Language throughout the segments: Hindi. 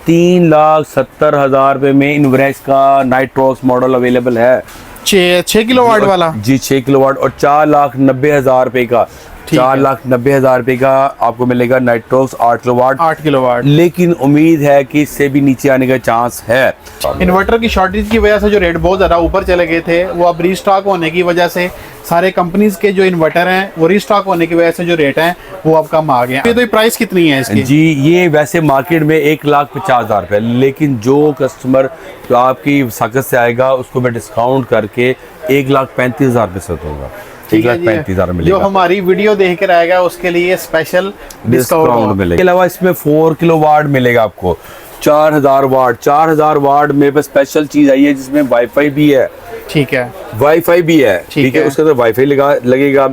3,70,000 रुपये में इनवर्क्स का नाइट्रोक्स मॉडल अवेलेबल है। 6 किलोवाट वाला जी 6 किलोवाट और 4,90,000 रुपये का, 4,90,000 रुपये का आपको मिलेगा नाइट्रोक्स 8 किलोवाट। लेकिन उम्मीद है कि इससे भी नीचे आने का चांस है। इन्वर्टर की शॉर्टेज की वजह से जो रेट बहुत ज़्यादा ऊपर चले गए थे, वो अब रीस्टॉक होने की वजह से सारे कंपनीज के जो इन्वर्टर हैं वो रीस्टॉक होने की वजह से जो रेट हैं वो अब कम आ गए हैं। तो प्राइस कितनी है इसकी? जी ये वैसे मार्केट में 1,50,000 रुपये, लेकिन जो कस्टमर तो आपकी साकत से आएगा उसको मैं डिस्काउंट करके 1,35,000 रुपये से दूंगा। 1,35,000 मिलेगा। जो हमारी वीडियो देख कर आएगा उसके लिए स्पेशल डिस्काउंट मिलेगा। इसके अलावा इसमें 4 किलोवाट मिलेगा आपको 4,000 वाट। 4,000 वाट में बस स्पेशल चीज आई है जिसमें वाईफाई भी है। ठीक है, वाईफाई भी है। ठीक है, उसके अंदर वाईफाई लगेगा।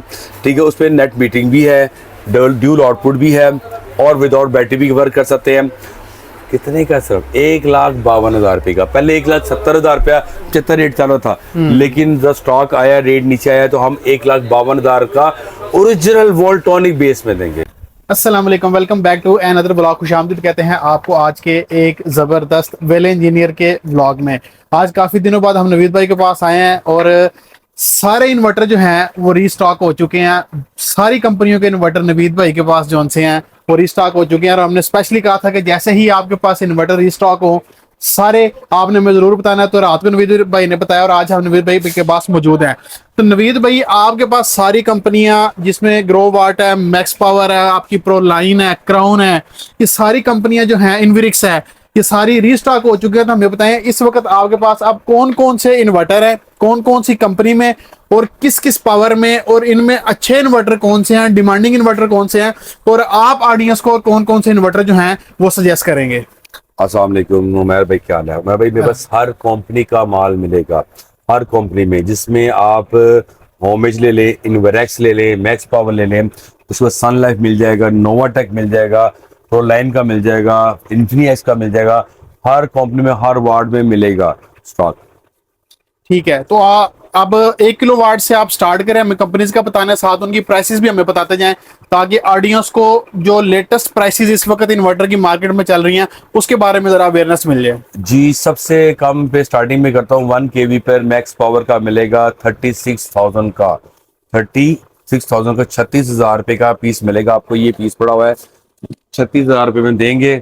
ठीक है, उसमें नेट मीटिंग भी है, ड्यूल आउटपुट भी है और विदाउट बैटरी भी वर्क कर सकते हैं। कितने का? सिर्फ 1,52,000 रुपये का। पहले 1,70,000 रुपया 75 रेट चालू था, लेकिन जब स्टॉक आया, रेट नीचे आया तो हम 1,52,000 का ओरिजिनल वोल्टोनिक बेस में देंगे। अस्सलाम वालेकुम, welcome back to another blog. खुशामदीद कहते हैं आपको आज के एक ज़बरदस्त वेल इंजीनियर के व्लॉग में। आज काफ़ी दिनों बाद हम नवीद भाई के पास आए हैं और सारे इन्वर्टर जो हैं वो रीस्टॉक हो चुके हैं। सारी कंपनियों के इन्वर्टर नवीद भाई के पास जो से हैं वो रीस्टॉक हो चुके हैं और हमने स्पेशली कहा था कि जैसे ही आपके पास इन्वर्टर रीस्टॉक हो सारे आपने हमें जरूर बताना है। तो रात को नवीद भाई ने बताया और आज हम नवीद भाई के पास मौजूद हैं। तो नवीद भाई आपके पास सारी कंपनियां जिसमें ग्रो वाट है, मैक्स पावर है, आपकी प्रो लाइन है, क्राउन है, ये सारी कंपनियां जो हैं, इनविरिक्स है, ये सारी रीस्टॉक हो चुके हैं। तो हमें बताएं इस वक्त आपके पास अब कौन कौन से इन्वर्टर है, कौन कौन सी कंपनी में और किस किस पावर में, और इनमें अच्छे इन्वर्टर कौन से हैं, डिमांडिंग इन्वर्टर कौन से हैं, और आप ऑडियंस को कौन कौन से इन्वर्टर जो हैं वो सजेस्ट करेंगे। अस्सलाम वालेकुम उमर भाई, क्या हाल है? उमर भाई मेरे पास हर कंपनी का माल मिलेगा, हर कंपनी में, जिसमें आप होमेज ले लें, इनवर्क्स ले लें, मैक्स पावर ले लें, उसमें सन लाइफ मिल जाएगा, नोवाटेक मिल जाएगा, प्रो लाइन का मिल जाएगा, इन्फिनिक्स का मिल जाएगा। हर कंपनी में हर वार्ड में मिलेगा स्टॉक। ठीक है, तो अब 1 किलोवाट से आप स्टार्ट करें, हमें कंपनीज का बताना है, साथ उनकी प्राइसेस भी हमें बताते जाएं ताकि ऑडियंस को जो लेटेस्ट प्राइसेस इस वक्त इन्वर्टर की मार्केट में चल रही हैं उसके बारे में जरा अवेयरनेस मिल जाए। जी सबसे कम पे स्टार्टिंग में करता हूँ 1 kV पर मैक्स पावर का मिलेगा 36,000 का, 36,000 का 36,000 रुपये का पीस मिलेगा आपको। ये पीस पड़ा हुआ है, 36,000 रुपये में देंगे।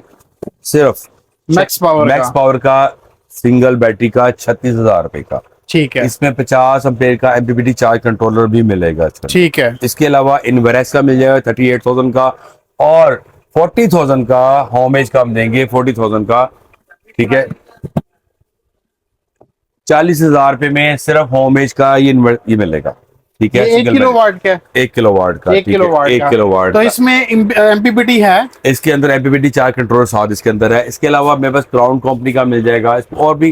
सिर्फ मैक्स पावर का सिंगल बैटरी का 36,000 रुपये का। ठीक है, इसमें 50 एम्पेयर का MPPT चार्ज कंट्रोलर भी मिलेगा। ठीक है, इसके अलावा इनवर्क्स का मिल जाएगा 38,000 का और 40,000 का होमेज का हम देंगे 40,000 का। ठीक है, 40,000 रुपये में सिर्फ होमेज का ये मिलेगा। ठीक है, 1 किलोवाट का, 1 किलोवाट का, 1 किलोवाट। तो इसमें MPPT है, इसके अंदर MPPT चार्ज कंट्रोलर साथ इसके अंदर है। इसके अलावा मेरे पास क्राउन कंपनी का मिल जाएगा और भी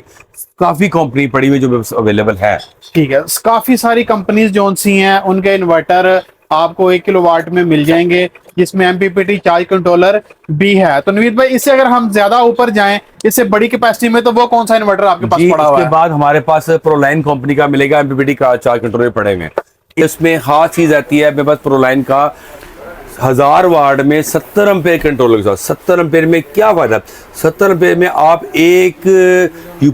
काफी कंपनी पड़ी हुई जो मेरे पास अवेलेबल है। ठीक है, काफी सारी कंपनीज जो सी हैं उनके इन्वर्टर आपको 1 किलोवाट में मिल जाएंगे जिसमें MPPT चार्ज कंट्रोलर भी है। तो नवीद भाई इससे अगर हम ज्यादा ऊपर जाएं, इससे बड़ी कैपेसिटी में, तो वो कौन सा इन्वर्टर आपके पास पड़ा हुआ है? इसके बाद हमारे पास प्रोलाइन कंपनी का मिलेगा, MPPT का चार्ज कंट्रोलर पड़े हुए। इसमें खास चीज आती है मेरे पास प्रोलाइन का 1000 वाट में 70 एम्पेयर कंट्रोलर के साथ। 70 एम्पेयर में क्या फायदा? 70 एम्पेयर में आप एक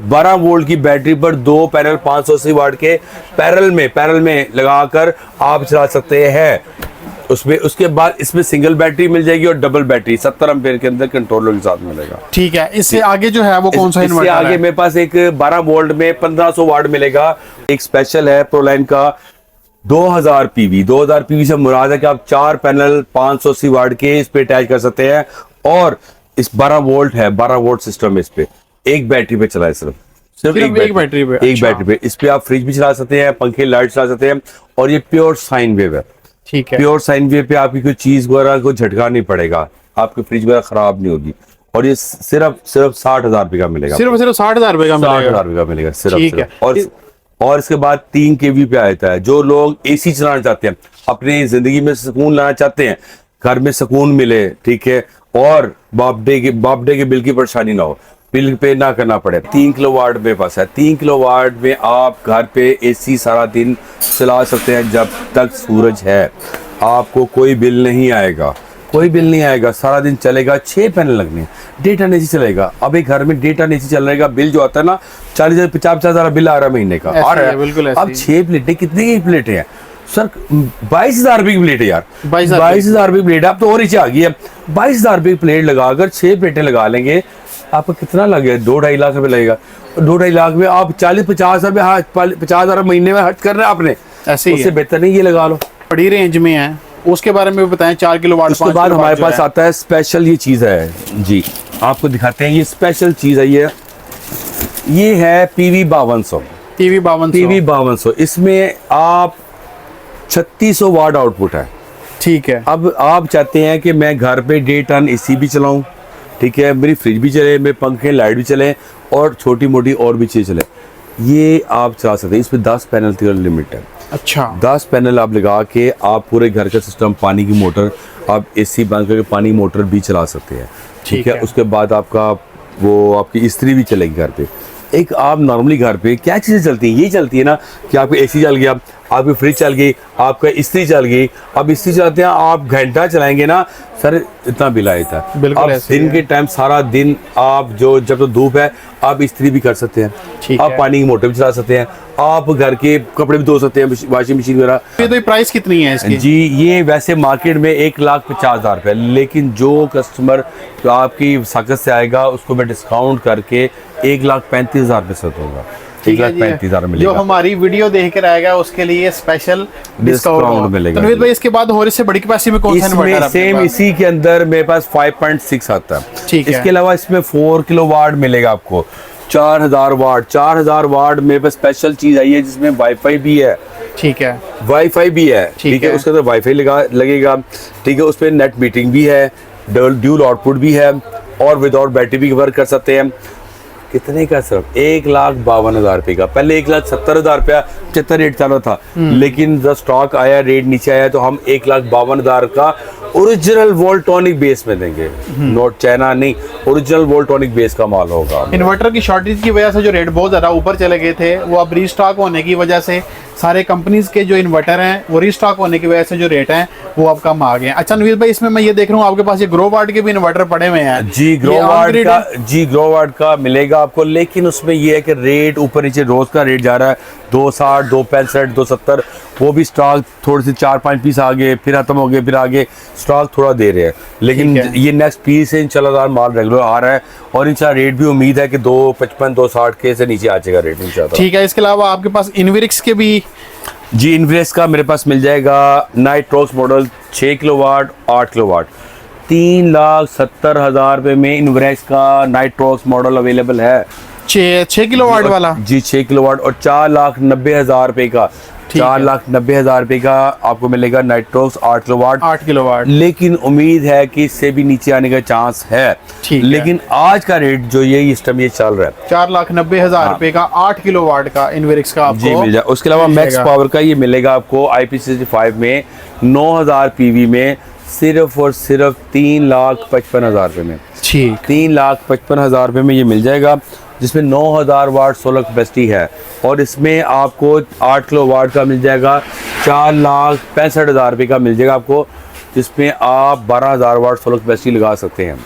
12 वोल्ट की बैटरी पर 2 पैनल 580 वाट के पैरेलल में लगाकर आप चला सकते हैं उसमें। उसके बाद इसमें सिंगल बैटरी मिल जाएगी और डबल बैटरी 70 एम्पेयर के अंदर कंट्रोलर के साथ मिलेगा। ठीक है, इससे आगे जो है वो कौन सा इन्वर्टर है? आगे मेरे पास एक 12 वोल्ट में 1500 वाट मिलेगा। एक स्पेशल है प्रोलाइन का 2000 PV। 2000 PV से मुराद है कि आप 4 पैनल 580 वाट के इस पे अटैच कर सकते हैं और इस 12 वोल्ट है, 12 वोल्ट सिस्टम है। इस पे एक बैटरी पे चला है, सिर्फ एक बैटरी पे। एक बैटरी पे इस पे आप फ्रिज भी चला सकते हैं, पंखे लाइट चला सकते हैं और ये प्योर साइन वेव है। ठीक है, प्योर साइन वेव पे आपकी कोई चीज वगैरह को झटका नहीं पड़ेगा, आपकी फ्रिज वगैरह खराब नहीं होगी। और ये सिर्फ 60,000 रुपये का मिलेगा। सिर्फ 60,000 रुपये का मिलेगा? 60,000 रुपये का मिलेगा सिर्फ। ठीक है, और इसके बाद 3 kV पे आता है। जो लोग AC चलाना चाहते हैं, अपनी जिंदगी में सुकून लाना चाहते हैं, घर में सुकून मिले, ठीक है, और बाप डे के बिल की परेशानी ना हो, बिल पे ना करना पड़े, 3 किलोवाट मेरे पास है। 3 किलोवाट में आप घर पे AC सारा दिन चला सकते हैं जब तक सूरज है, आपको कोई बिल नहीं आएगा। कोई बिल नहीं आएगा, सारा दिन चलेगा। 6 पैनल लगने, डे टाइम एसी चलेगा। अब एक घर में डे टाइम एसी चल रहेगा, बिल जो आता है ना 40,000-50,000 बिल आ रहा है महीने का, आ रहा है। बिल्कुल। अब 6 प्लेटें, कितने की प्लेटें हैं सर? 22,000 रुपए की प्लेट है यार, 22,000 रुपए की प्लेट। अब तो और नीचे आ गई है। 22,000 रुपए की प्लेट लगा, अगर 6 प्लेटें लगा लेंगे आपको कितना लगेगा? 2-2.5 लाख रुपए लगेगा। 2-2.5 लाख में आप 40-50 रुपए, हाँ 50,000 महीने में खर्च कर रहे हैं आपने। ऐसे ही उससे बेहतर नहीं ये लगा लो। बड़ी रेंज में है, उसके बारे में भी बताएं। 4 किलोवाट। उसके बाद हमारे पास आता है स्पेशल, ये चीज है जी, आपको दिखाते हैं। ये स्पेशल चीज है, ये है पीवी 5200। पीवी 5200। इसमें आप 3600 वाट आउटपुट है। ठीक है। अब आप चाहते हैं कि मैं घर पे डे टन एसी भी चलाऊं, ठीक है, मेरी फ्रिज भी चले, मेरे पंखे लाइट भी चले, और छोटी मोटी और भी चीज़ चले, ये आप चला सकते हैं। इसमें 10 पैनल की लिमिट है। अच्छा। 10 पैनल आप लगा के आप पूरे घर का सिस्टम, पानी की मोटर, आप एसी बंद करके पानी मोटर भी चला सकते हैं, ठीक है। उसके बाद आपका वो आपकी इस्त्री भी चलेगी घर पे। एक आप नॉर्मली घर पे क्या चीज़ें चलती हैं? ये चलती है ना कि आपका एसी चल गया, आपकी फ्रिज चल गई, आपका इस्त्री चल गई। अब इस्त्री चलाते हैं आप घंटा चलाएंगे ना सर, इतना बिल आता है। बिल्कुल। अब दिन के टाइम सारा दिन आप जो, जब तो धूप है, आप इस्त्री भी कर सकते हैं, आप पानी की मोटर भी चला सकते हैं, आप घर के कपड़े भी धो सकते हैं, वॉशिंग मशीन वगैरह। ये तो प्राइस कितनी है इसकी? जी ये वैसे मार्केट में 1,50,000 रुपये, लेकिन जो कस्टमर तो आपकी साकत से आएगा उसको मैं डिस्काउंट करके 1,35,000 रुपये से दूंगा। 1,35,000 मिलेगा। जो हमारी वीडियो देख कर आएगा उसके लिए स्पेशल डिस्काउंट मिलेगा। तनवीर भाई, इसके बाद और इससे बड़ी कैपेसिटी में कौन सा इन्वर्टर है? सेम इसी के अंदर मेरे पास 5.6 आता है। ठीक है। इसके अलावा इसमें 4 किलोवाट मिलेगा आपको, 4,000 वाट। 4,000 वाट मेरे पास स्पेशल चीज आई है जिसमें वाईफाई भी है। ठीक है। वाईफाई भी है, ठीक है। उसके अंदर वाईफाई लगेगा, ठीक है। उस पर नेट मीटिंग भी है, ड्यूल आउटपुट भी है, और विदाउट बैटरी भी वर्क कर सकते हैं। कितने का? सिर्फ 1,52,000 रुपये का। पहले 1,70,000 रुपया 75 रेट चला था, लेकिन जब स्टॉक आया, रेट नीचे आया, तो हम 1,52,000 का ओरिजिनल वोल्टोनिक बेस में देंगे। नोट चाइना नहीं, ओरिजिनल वोल्टोनिक बेस का माल होगा। इन्वर्टर की शॉर्टेज की वजह से जो रेट बहुत ज्यादा ऊपर चले गए थे, वो अब रीस्टॉक होने की वजह से सारे कंपनीज के जो इन्वर्टर हैं वो रीस्टॉक होने की वजह से जो रेट हैं वो अब कम आ गए हैं। अच्छा नवीद भाई, इसमें मैं ये देख रहा हूँ आपके पास ये ग्रो वाट के भी इन्वर्टर पड़े हुए हैं। जी ग्रो वाट का मिलेगा आपको, लेकिन उसमें ये है कि रेट ऊपर नीचे रोज का रेट जा रहा है। 260, 265, 270, वो भी स्टॉक थोड़ी सी 4-5 पीस आगे, फिर खत्म हो गए, फिर आगे स्टॉक थोड़ा दे रहे हैं। लेकिन ये नेक्स्ट पीस से इंशाल्लाह माल रेगुलर आ रहा है, और इंशाल्लाह रेट भी उम्मीद है कि 255, 260 के से नीचे आ जाएगा रेट इंशाल्लाह। ठीक है। इसके अलावा आपके पास इनविरिक्स के भी? जी इनविरिक्स का मेरे पास मिल जाएगा नाइट्रोक्स मॉडल 6 किलोवाट, 8 किलोवाट। 3,70,000 रुपये में इनविरिक्स का नाइट्रोक्स मॉडल अवेलेबल है। 6 किलोवाट वाला? जी 6 किलोवाट, और 4,90,000 रुपये का, 4,90,000 रुपये का आपको मिलेगा नाइट्रोक्स 8 किलोवाट। 8 किलोवाट। लेकिन उम्मीद है कि इससे भी नीचे आने का चांस है। लेकिन आज का रेट जो ये इस टाइम ये चल रहा है 4,90,000 रुपये का 8 किलोवाट का इनविरिक्स का आपको जी मिल जाए। उसके अलावा मैक्स पावर का ये मिलेगा आपको IP65 में 9,000 PV में, सिर्फ और सिर्फ 3,55,000 रुपये में। 3,55,000 रुपये में ये मिल जाएगा, जिसमें 9,000 वाट सोलर कैपेसिटी है। और इसमें आपको 8 किलो वाट का मिल जाएगा, 4,65,000 रुपये का मिल जाएगा आपको, जिसमें आप 12,000 वाट सोलर कैपेसिटी लगा सकते हैं।